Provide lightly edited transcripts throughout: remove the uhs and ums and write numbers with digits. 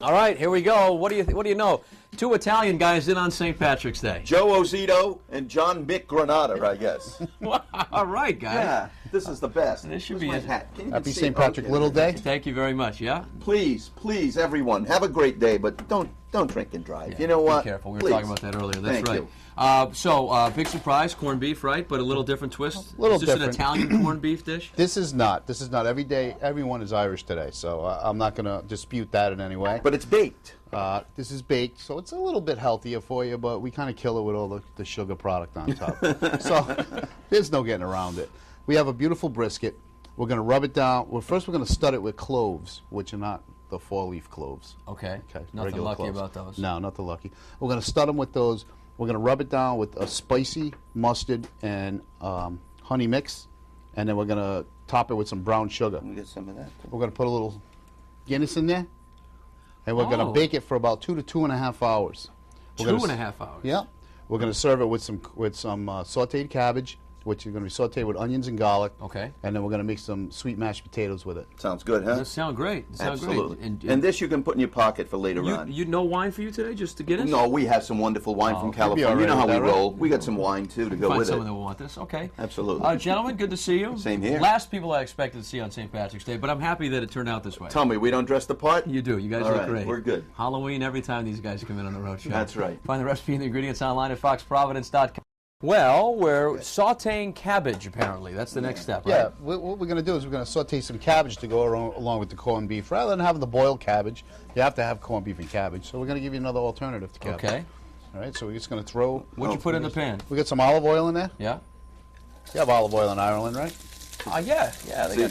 All right, here we go. What do you know? Two Italian guys in on St. Patrick's Day. Joe Ozito and John Mick Granada, I guess. All right, guys. Yeah, this is the best. This should be my hat. Happy St. Patrick Little Day. Thank you very much. Yeah. Please, everyone, have a great day, but don't drink and drive. Yeah, you know what? Be careful. We were Please. talking about that earlier. That's Thank right. you. So, big surprise, corned beef, right? But a little different twist. A little is this different. an Italian corned beef dish? This is not. This is not. Every day, everyone is Irish today, so I'm not going to dispute that in any way. But it's baked. This is baked, so it's a little bit healthier for you, but we kind of kill it with all the sugar product on top. So there's no getting around it. We have a beautiful brisket. We're going to rub it down. Well, first we're going to stud it with cloves, which are not the 4-leaf cloves. Okay. Nothing regular lucky cloves. about those. No, nothing lucky. We're going to stud them with those. We're going to rub it down with a spicy mustard and honey mix, and then we're going to top it with some brown sugar. Let me get some of that. We're going to put a little Guinness in there, and we're going to bake it for about 2 to 2.5 hours. 2.5 hours? Yeah. We're going to serve it with some sautéed cabbage, which is going to be sautéed with onions and garlic. Okay. And then we're going to make some sweet mashed potatoes with it. Sounds good, huh? Does sound great. Absolutely. Great. And this you can put in your pocket for later on. You no wine for you today, just to get it? No, we have some wonderful wine from You'll be California. all right You know how with we that, right? roll. We got some wine, too, to go Find with someone it. that will want this. Okay. Absolutely. Gentlemen, good to see you. Same here. Last people I expected to see on St. Patrick's Day, but I'm happy that it turned out this way. Tell me, we don't dress the part? You do. You guys All look right, great. we're good. Halloween every time these guys come in on the road show. That's right. Find the recipe and the ingredients online at foxprovidence.com. Well, we're sautéing cabbage, apparently. That's the next step, right? Yeah, what we're going to do is we're going to saute some cabbage to go along with the corned beef. Rather than having the boiled cabbage, you have to have corned beef and cabbage. So we're going to give you another alternative to cabbage. Okay. All right, so we're just going to throw... What'd you put in the pan? We got some olive oil in there. Yeah? You have olive oil in Ireland, right? Yeah. See, it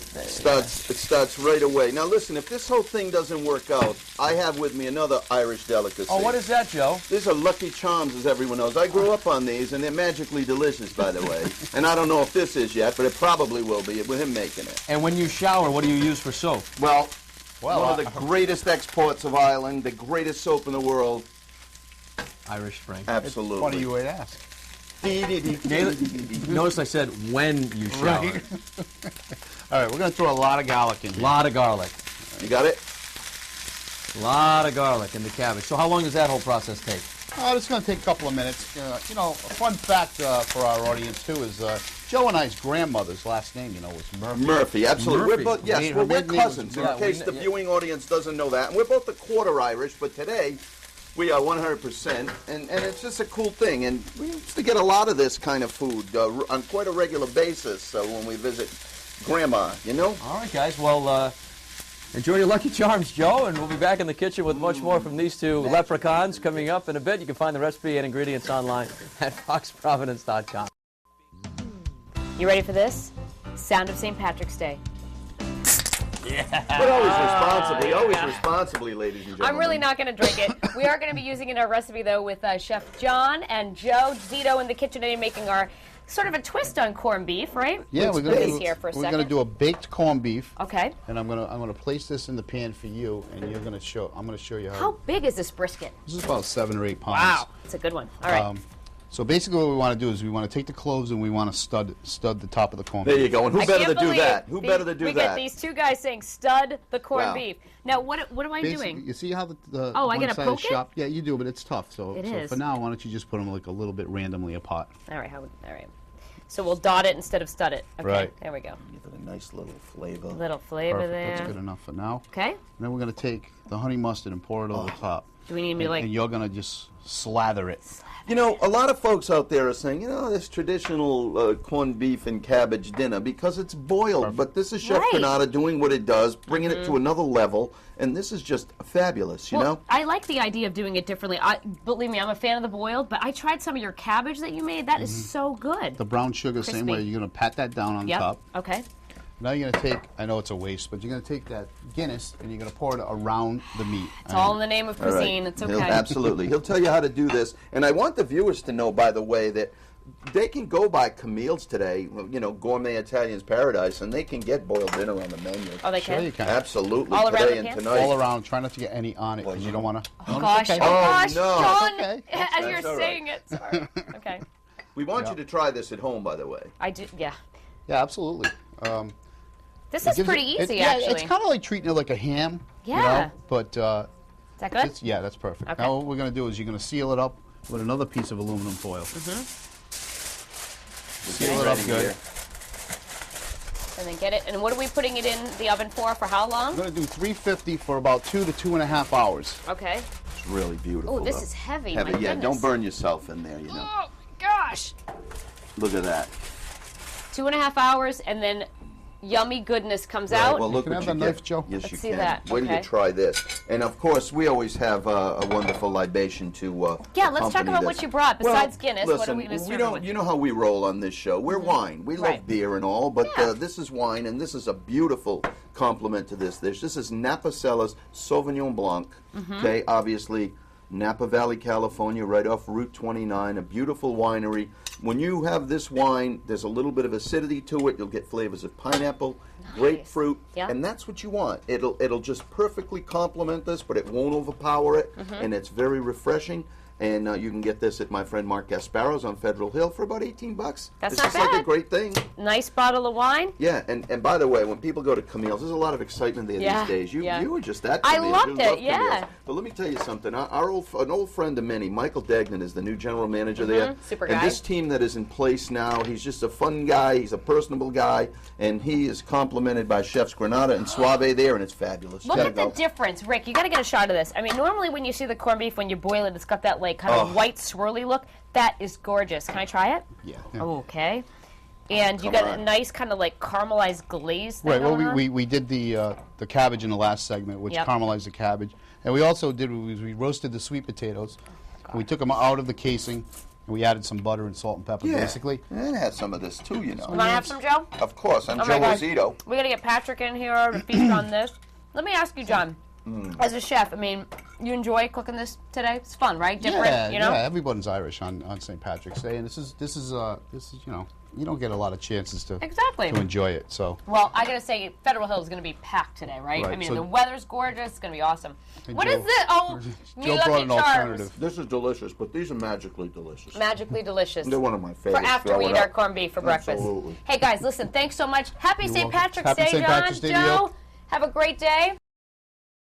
starts right away. Now listen, if this whole thing doesn't work out, I have with me another Irish delicacy. Oh, what is that, Joe? These are Lucky Charms, as everyone knows. I grew up on these, and they're magically delicious, by the way. And I don't know if this is yet, but it probably will be with him making it. And when you shower, what do you use for soap? Well, one of the greatest exports of Ireland, the greatest soap in the world. Irish Spring. Absolutely. Funny you would ask. Notice I said when you shower. Right. All right, we're going to throw a lot of garlic in A here. lot of garlic. You got it? A lot of garlic in the cabbage. So how long does that whole process take? Oh, it's going to take a couple of minutes. You know, a fun fact for our audience, too, is Joe and I's grandmother's last name, was Murphy. Murphy, absolutely. Murphy. We're both, yes, Her we're maiden name was- cousins, yeah, in case the yeah. viewing audience doesn't know that. And we're both a quarter Irish, but today we are 100%, and it's just a cool thing. And we used to get a lot of this kind of food on quite a regular basis when we visit Grandma, All right, guys. Well, enjoy your Lucky Charms, Joe, and we'll be back in the kitchen with much more from these two leprechauns coming up in a bit. You can find the recipe and ingredients online at foxprovidence.com. You ready for this? Sound of St. Patrick's Day. But always responsibly, ladies and gentlemen. I'm really not going to drink it. We are going to be using it in our recipe, though, with Chef John and Joe Zito in the kitchen today making our sort of a twist on corned beef, right? Yeah, we're going to do a baked corned beef. Okay. And I'm gonna place this in the pan for you, and I'm gonna show you how. How big is this brisket? This is about 7 or 8 pounds. Wow, it's a good one. All right. So basically, what we want to do is we want to take the cloves and we want to stud the top of the corned beef. There you go. And who I better to can't do believe that? Who better to do we that? get these two guys saying stud the corned Wow. beef. Now, what am I Basically, doing? you see how the Oh, I one gotta side poke is it? sharp? Yeah, you do, but it's tough. So It is. for now, why don't you just put them like a little bit randomly apart? All right. All right. So we'll dot it instead of stud it. Okay. Right. There we go. Give it a nice little flavor. Little flavor Perfect. there. That's good enough for now. Okay. And then we're gonna take the honey mustard and pour it over the top. Do we need me to And you're gonna just slather it. A lot of folks out there are saying, this traditional corned beef and cabbage dinner because it's boiled. Perfect. But this is Chef Right. Granada doing what it does, bringing it to another level, and this is just fabulous, you know? I like the idea of doing it differently. Believe me, I'm a fan of the boiled, but I tried some of your cabbage that you made. That is so good. The brown sugar, same Crispy. way. You're gonna pat that down on Yep. top. Okay. Now you're gonna take, I know it's a waste, but you're gonna take that Guinness and you're gonna pour it around the meat. It's all in the name of All right. cuisine. It's okay. Absolutely. He'll tell you how to do this. And I want the viewers to know, by the way, that they can go by Camille's today, Gourmet Italian's Paradise, and they can get boiled dinner on the menu. Oh, they Sure can? you can. Absolutely. All around today the and pan? tonight. All around. Try not to get any on it because you don't want to. Oh, gosh. Okay. Oh, gosh, no. John. Okay. As you're That's all right. saying it. Sorry. Okay. We want you to try this at home, by the way. I do, yeah. Yeah, absolutely. This It is gives pretty it- easy, yeah, actually. it's kind of like treating it like a ham. Yeah. But that good? Yeah, that's perfect. Okay. Now what we're going to do is you're going to seal it up with another piece of aluminum foil. Seal it up good. And then get it. And what are we putting it in the oven for? For how long? We're going to do 350 for about 2 to 2.5 hours. Okay. It's really beautiful. Oh, this though. is heavy. Heavy, My yeah. goodness. Don't burn yourself in there, you know. Oh, gosh. Look at that. 2.5 hours, and then yummy goodness comes Right, out. well, look Can I what have you that get. knife, Joe? Yes, Let's you see can. that. Wait till you Okay. try this. And of course, we always have a wonderful libation to Yeah, let's talk accompany about this. what you brought besides Well, Guinness. Listen, What are we going to serve we it don't. with? You know how we roll on this show. We're wine. We Right. love beer and all, but Yeah. this is wine, and this is a beautiful complement to this dish. This is Napa Cella's Sauvignon Blanc. Okay, obviously. Napa Valley, California, right off Route 29, a beautiful winery. When you have this wine, there's a little bit of acidity to it. You'll get flavors of pineapple, grapefruit, Yeah. and that's what you want. It'll just perfectly complement this, but it won't overpower it, and it's very refreshing. And you can get this at my friend Mark Gasparo's on Federal Hill for about $18. That's this not is like a bad. great thing. Nice bottle of wine. Yeah, and by the way, when people go to Camille's, there's a lot of excitement there Yeah, these days. You yeah. were just at I Camille's. loved You it, love yeah. Camille's. But let me tell you something. An old friend of many, Michael Degnan, is the new general manager there. Super and guy. this team that is in place now, he's just a fun guy. He's a personable guy, and he is complimented by Chefs Granada and Suave there, and it's fabulous. Look Gotta at the go. difference, Rick. You got to get a shot of this. I mean, normally when you see the corned beef, when you boil it, it's got that like kind of white swirly look. That is gorgeous. Can I try it? Yeah. Oh, okay. And you Come got on. a nice kind of like caramelized glaze thing Right. Well, going on? we did the cabbage in the last segment, which Yep. caramelized the cabbage, and we also did we roasted the sweet potatoes. We took them out of the casing, and we added some butter and salt and pepper, Yeah. basically. And it has some of this too, you know. You want to have some, Joe? Of course, I'm Oh Joe my God. Ozito. We got to get Patrick in here to feast on this. Let me ask you, John. As a chef, I mean, you enjoy cooking this today? It's fun, right? Different, Yeah, you know? yeah. Everyone's Irish on St. Patrick's Day, and this is you know, you don't get a lot of chances to Exactly. enjoy it. So Well, I gotta say, Federal Hill is gonna be packed today, right? I Right, mean, so- the weather's gorgeous. It's gonna be awesome. Hey, What Joe- is this? Oh, me Joe Lucky brought an Charms. alternative. This is delicious, but these are magically delicious. Magically delicious. They're one of my For favorites. after Throw we it eat our up. corned beef for breakfast. Absolutely. Hey guys, listen, thanks so much. Happy You're St. welcome. Patrick's Happy Day, St. John, Patrick's Day to Joe. you. Have a great day.